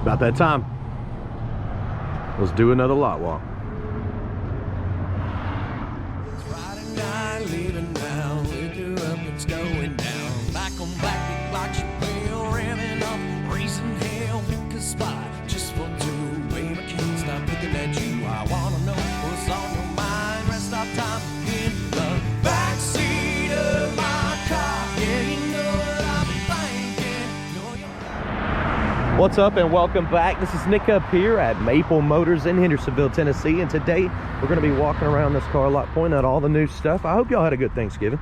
About that time. Let's do another lot walk. It's Friday night, leaving now. Liquor up, it's going down. Back on black, big box, you pale, revving up, raising hell. Pick a spot just for two. Baby, I can't stop looking at you. I wanna know what's on your mind. Rest of time in the backseat of my car. Yeah, you know what I'm thinking. Know you're... What's up and welcome back. This is Nick up here at Maple Motors in Hendersonville, Tennessee, and today we're going to be walking around this car lot pointing out all the new stuff. I hope y'all had a good Thanksgiving.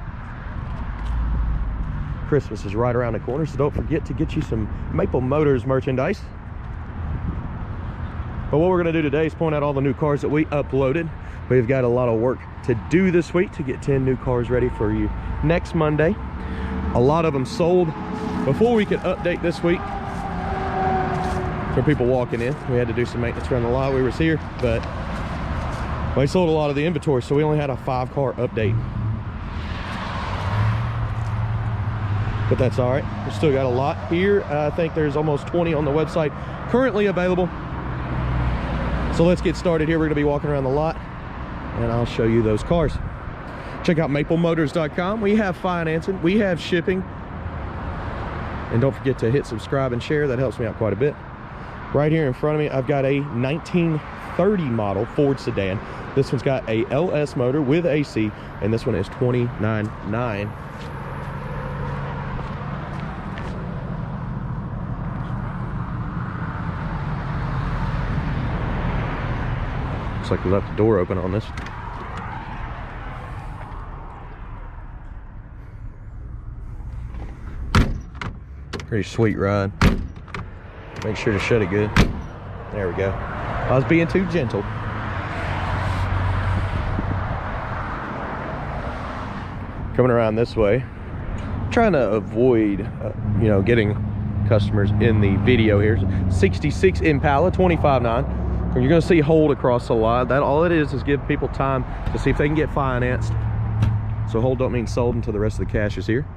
Christmas is right around the corner, so don't forget to get you some Maple Motors merchandise. But what we're going to do today is point out all the new cars that we uploaded. We've got a lot of work to do this week to get 10 new cars ready for you next Monday. A lot of them sold before we could update this week. For people walking in, we had to do some maintenance around the lot. We was here, but we sold a lot of the inventory, so we only had a 5-car update. But that's all right. We still got a lot here. I think there's almost 20 on the website currently available. So let's get started here. We're going to be walking around the lot, and I'll show you those cars. Check out maplemotors.com. We have financing, we have shipping, and don't forget to hit subscribe and share. That helps me out quite a bit. Right here in front of me, I've got a 1930 model Ford sedan. This one's got a LS motor with AC, and this one is $29,900. Looks like we left the door open on this. Pretty sweet ride. Make sure to shut it good. There we go. I was being too gentle. Coming around this way, trying to avoid, getting customers in the video here. 66 Impala, 25.9. You're going to see hold across the lot. That all it is give people time to see if they can get financed. So hold don't mean sold until the rest of the cash is here.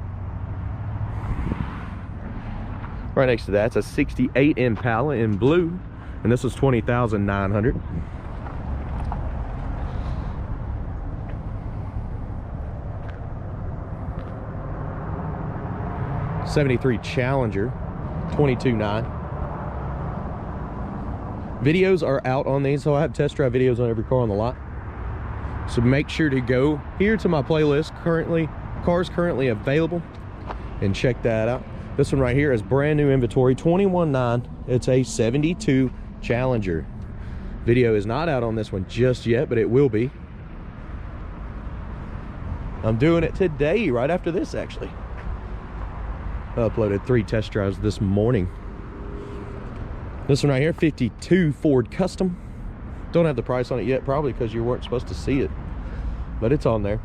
Right next to that's a 68 Impala in blue, and this was $20,900. '73 Challenger, $22,900. Videos are out on these, so I have test drive videos on every car on the lot. So make sure to go here to my playlist, cars currently available, and check that out. This one right here is brand new inventory, $21,900. It's a 72 Challenger. Video is not out on this one just yet, but it will be. I'm doing it today, right after this actually. I uploaded 3 test drives this morning. This one right here, 52 Ford Custom. Don't have the price on it yet, probably because you weren't supposed to see it, but it's on there.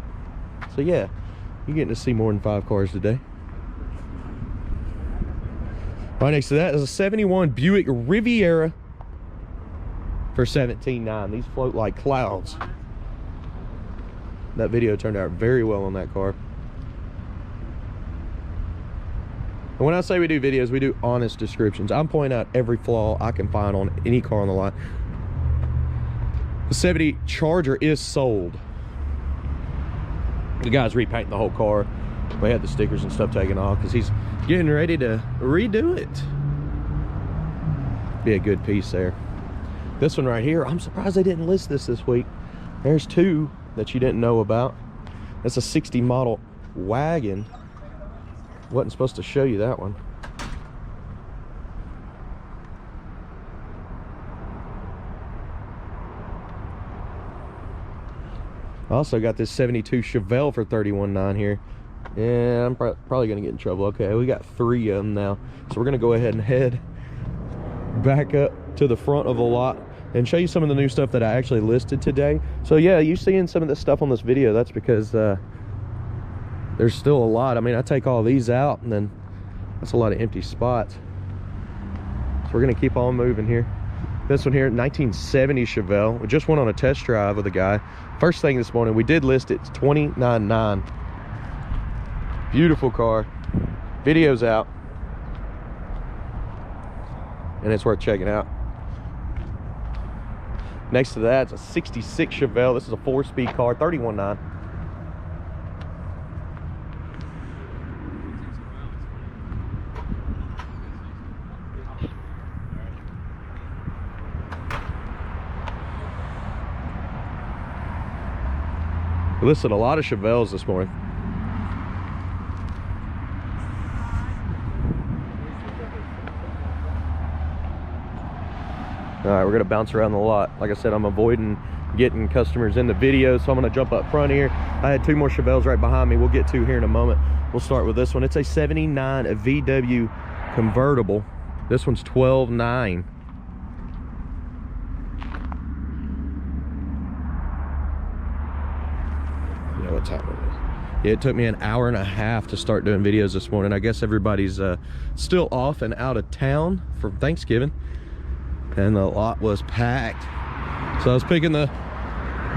So yeah, you're getting to see more than 5 cars today. Right next to that is a 71 Buick Riviera for $17,900. These float like clouds. That video turned out very well on that car. And when I say we do videos, we do honest descriptions. I'm pointing out every flaw I can find on any car on the lot. The 70 Charger is sold. The guy's repainting the whole car. We had the stickers and stuff taken off because he's getting ready to redo it. Be a good piece there. This one right here, I'm surprised they didn't list this week. There's 2 that you didn't know about. That's a 60 model wagon. Wasn't supposed to show you that one. I also got this 72 Chevelle for $31,900 here. Yeah, I'm probably gonna get in trouble. Okay, we got 3 of them now, so we're gonna go ahead and head back up to the front of the lot and show you some of the new stuff that I actually listed today. So yeah, you seeing some of this stuff on this video, that's because there's still a lot. I mean, I take all these out and then that's a lot of empty spots. So we're gonna keep on moving here. This one here, 1970 Chevelle. We just went on a test drive with a guy. First thing this morning, we did list it. It's $29,900. Beautiful car. Video's out. and it's worth checking out. Next to that, it's a 66 Chevelle. This is a 4-speed car, 31.9. We listed a lot of Chevelles this morning. All right, we're gonna bounce around the lot. Like I said, I'm avoiding getting customers in the video, so I'm gonna jump up front here. I had 2 more Chevelles right behind me. We'll get to here in a moment. We'll start with this one. It's a 79 VW convertible. This one's 12.9. You know what time it is? Yeah, it took me an hour and a half to start doing videos this morning. I guess everybody's still off and out of town for Thanksgiving, and the lot was packed. So I was picking the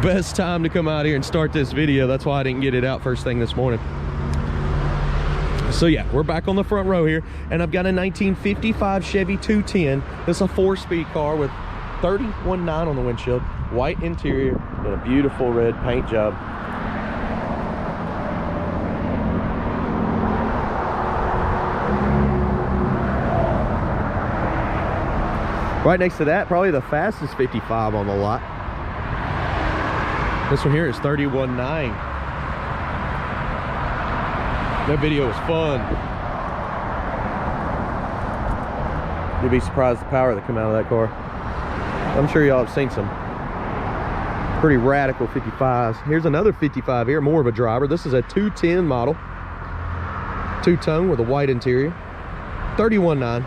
best time to come out here and start this video. That's why I didn't get it out first thing this morning. So yeah, we're back on the front row here, and I've got a 1955 Chevy 210. It's a 4-speed car with 31.9 on the windshield, white interior, and a beautiful red paint job. Right next to that, probably the fastest 55 on the lot. This one here is 31.9. That video was fun. You'd be surprised the power that come out of that car. I'm sure y'all have seen some pretty radical 55s. Here's another 55 here, more of a driver. This is a 210 model. 2-tone with a white interior. 31.9.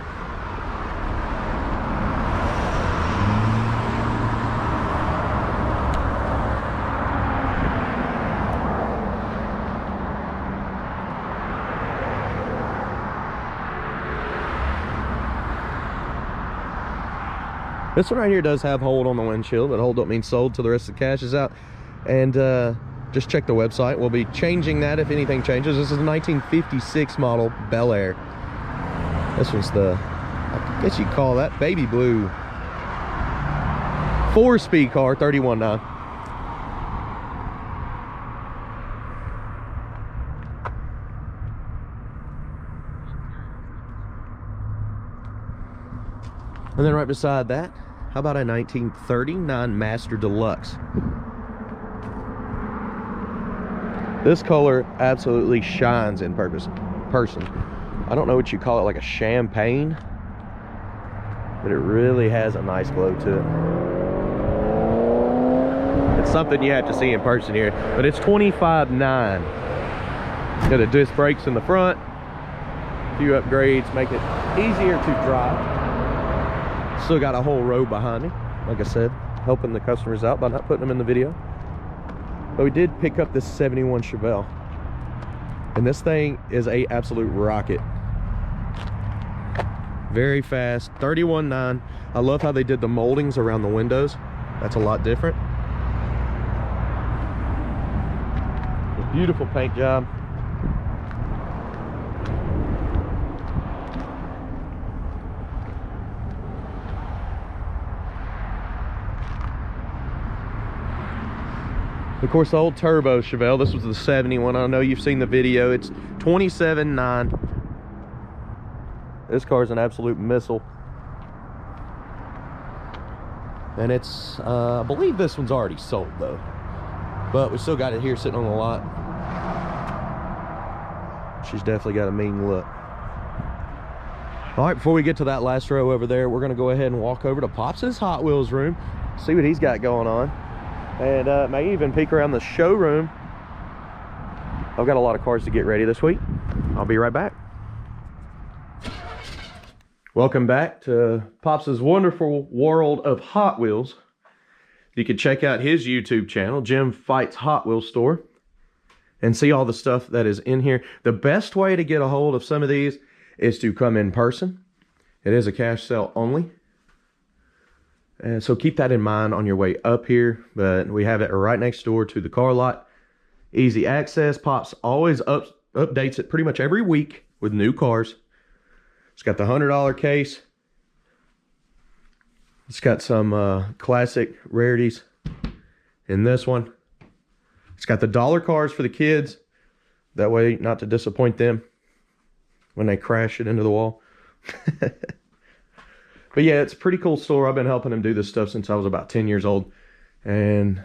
This one right here does have hold on the windshield, but hold don't mean sold till the rest of the cash is out. And just check the website. We'll be changing that if anything changes. This is a 1956 model Bel Air. This one's the, I guess you'd call that baby blue. 4-speed car, 31.9. And then right beside that, how about a 1939 Master Deluxe? This color absolutely shines in person. I don't know what you call it, like a champagne, but it really has a nice glow to it. It's something you have to see in person here, but it's 25.9. Got a disc brakes in the front, a few upgrades, make it easier to drive. Still got a whole row behind me, like I said, helping the customers out by not putting them in the video. But we did pick up this 71 Chevelle, and this thing is a absolute rocket. Very fast, 31.9. I love how they did the moldings around the windows. That's a lot different. A beautiful paint job. Of course, the old turbo Chevelle. This was the 71. I know you've seen the video. It's 27.9. This car is an absolute missile. And it's, I believe this one's already sold though. But we still got it here sitting on the lot. She's definitely got a mean look. All right, before we get to that last row over there, we're gonna go ahead and walk over to Pops' Hot Wheels room, see what he's got going on. And may even peek around the showroom. I've got a lot of cars to get ready this week. I'll be right back. Welcome back to Pops' wonderful world of Hot Wheels. You can check out his YouTube channel, Jim Fights Hot Wheels Store, and see all the stuff that is in here. The best way to get a hold of some of these is to come in person. It is a cash sale only. And so keep that in mind on your way up here, but we have it right next door to the car lot. Easy access. Pops always updates it pretty much every week with new cars. It's got the $100 case, It's got some classic rarities in this one. It's got the dollar cars for the kids. That way, not to disappoint them when they crash it into the wall. But yeah, it's a pretty cool store. I've been helping them do this stuff since I was about 10 years old. And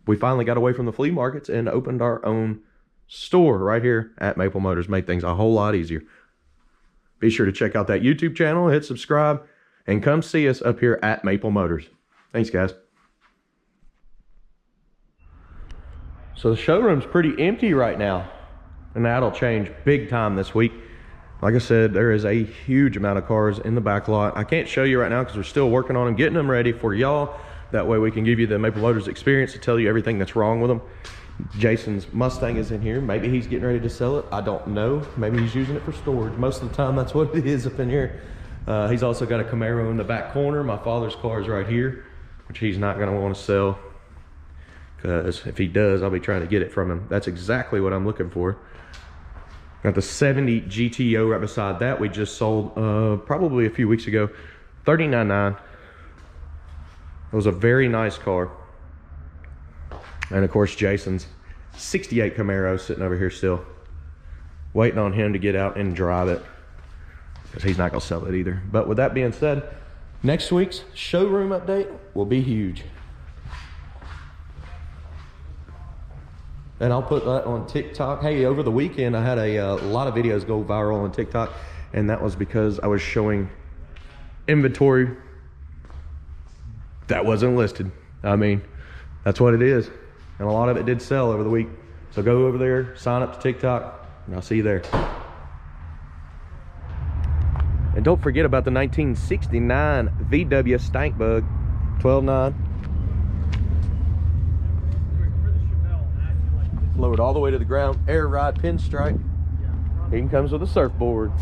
we finally got away from the flea markets and opened our own store right here at Maple Motors. Made things a whole lot easier. Be sure to check out that YouTube channel, hit subscribe, and come see us up here at Maple Motors. Thanks, guys. So the showroom's pretty empty right now, and that'll change big time this week. Like I said, there is a huge amount of cars in the back lot. I can't show you right now because we're still working on them, getting them ready for y'all. That way we can give you the Maple Motors experience to tell you everything that's wrong with them. Jason's Mustang is in here. Maybe he's getting ready to sell it. I don't know. Maybe he's using it for storage. Most of the time, that's what it is up in here. He's also got a Camaro in the back corner. My father's car is right here, which he's not going to want to sell, because if he does, I'll be trying to get it from him. That's exactly what I'm looking for. Got the 70 GTO right beside that. We just sold probably a few weeks ago. $39,900. It was a very nice car. And of course, Jason's 68 Camaro sitting over here still, waiting on him to get out and drive it, because he's not going to sell it either. But with that being said, next week's showroom update will be huge. And I'll put that on TikTok. Hey, over the weekend, I had a lot of videos go viral on TikTok, and that was because I was showing inventory that wasn't listed. I mean, that's what it is. And a lot of it did sell over the week. So go over there, sign up to TikTok, and I'll see you there. And don't forget about the 1969 VW Stank Bug 12.9. Lowered all the way to the ground, air ride pinstripe. Even comes with a surfboard.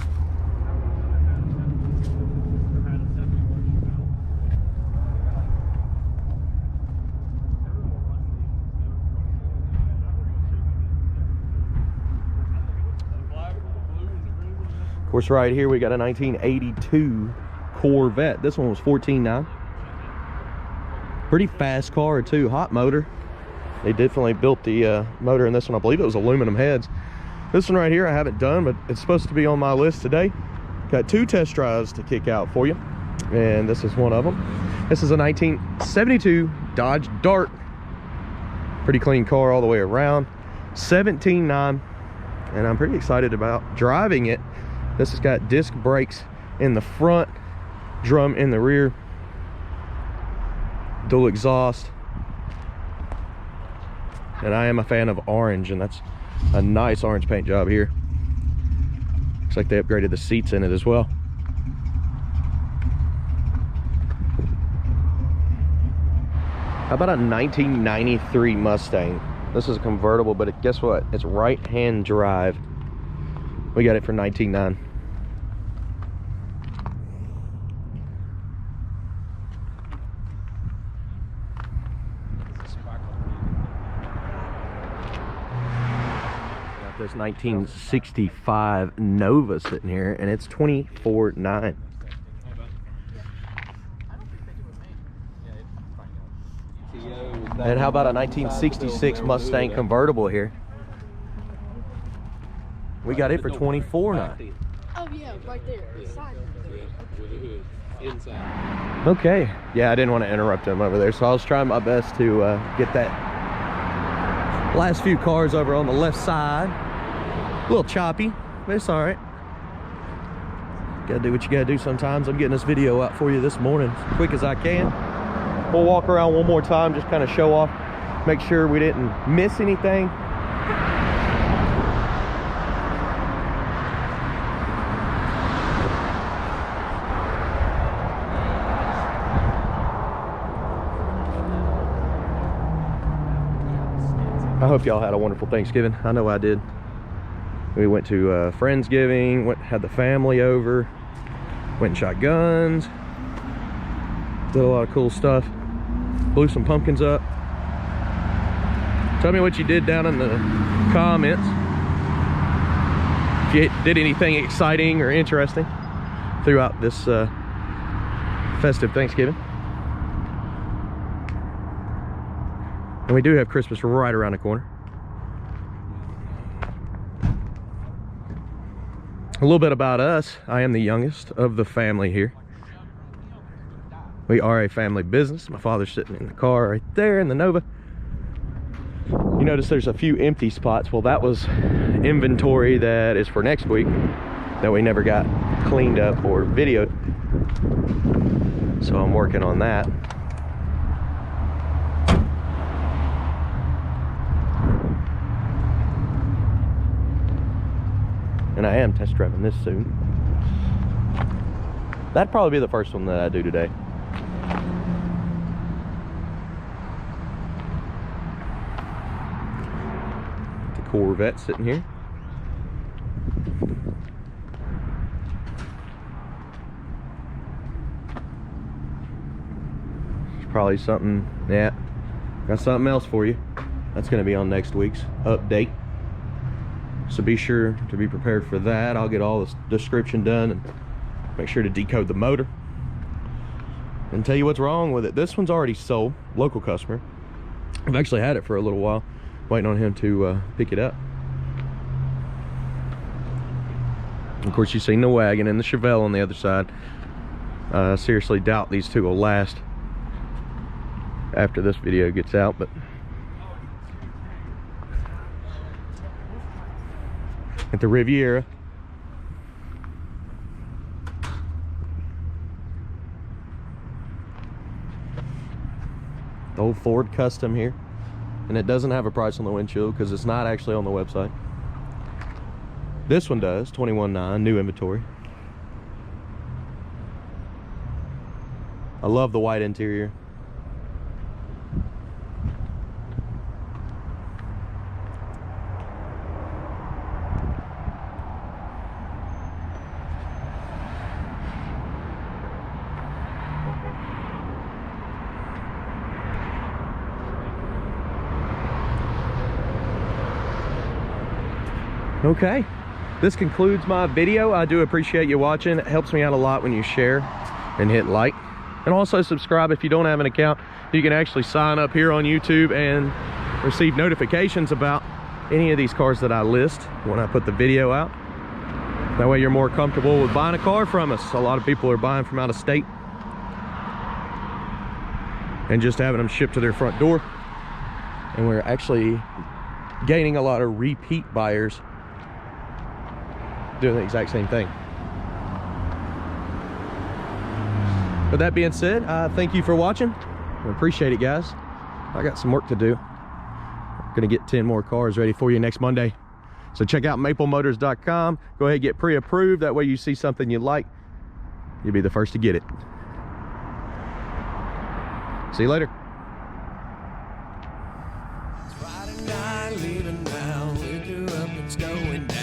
Of course, right here we got a 1982 Corvette. This one was $14,900. Pretty fast car too, hot motor. They definitely built the motor in this one. I believe it was aluminum heads. This one right here I haven't done, but it's supposed to be on my list today. Got 2 test drives to kick out for you, and this is one of them. This is a 1972 Dodge Dart. Pretty clean car all the way around. $17,900, and I'm pretty excited about driving it. This has got disc brakes in the front, drum in the rear, dual exhaust. And I am a fan of orange, and that's a nice orange paint job here. Looks like they upgraded the seats in it as well. How about a 1993 Mustang? This is a convertible, but guess what? It's right-hand drive. We got it for $19,900. This 1965 Nova sitting here, and it's $24,900. And how about a 1966 Mustang convertible here? We got it for $24,900. Oh yeah, right there. Inside. Okay, yeah, I didn't want to interrupt him over there, so I was trying my best to get that last few cars over on the left side. A little choppy, but it's all right. Gotta do what you gotta do sometimes. I'm getting this video out for you this morning as quick as I can. We'll walk around one more time, just kind of show off, make sure we didn't miss anything. I hope y'all had a wonderful Thanksgiving. I know I did. We went to Friendsgiving, had the family over, went and shot guns, did a lot of cool stuff, blew some pumpkins up. Tell me what you did down in the comments. If you did anything exciting or interesting throughout this festive Thanksgiving. And we do have Christmas right around the corner. A little bit about us. I am the youngest of the family here. We are a family business. My father's sitting in the car right there in the Nova. You notice there's a few empty spots. Well, that was inventory that is for next week that we never got cleaned up or videoed. So I'm working on that. And I am test driving this soon. That'd probably be the first one that I do today. The Corvette sitting here. There's probably something, yeah, got something else for you. That's gonna be on next week's update. So be sure to be prepared for that. I'll get all this description done and make sure to decode the motor and tell you what's wrong with it. This one's already sold, local customer. I've actually had it for a little while, waiting on him to pick it up. Of course, you've seen the wagon and the Chevelle on the other side. Seriously doubt these two will last after this video gets out, but at the Riviera. The old Ford Custom here. And it doesn't have a price on the windshield because it's not actually on the website. This one does, 21.9, new inventory. I love the white interior. Okay, this concludes my video. I do appreciate you watching. It helps me out a lot when you share and hit like, and also subscribe. If you don't have an account, you can actually sign up here on YouTube and receive notifications about any of these cars that I list when I put the video out. That way you're more comfortable with buying a car from us. A lot of people are buying from out of state and just having them shipped to their front door, and we're actually gaining a lot of repeat buyers doing the exact same thing. With that being said, thank you for watching. I appreciate it, guys. I got some work to do. I'm gonna get 10 more cars ready for you next Monday. So check out maplemotors.com. Go ahead and get pre-approved. That way you see something you like, you'll be the first to get it. See you later. Friday night, leaving now, liquor up, it's going down.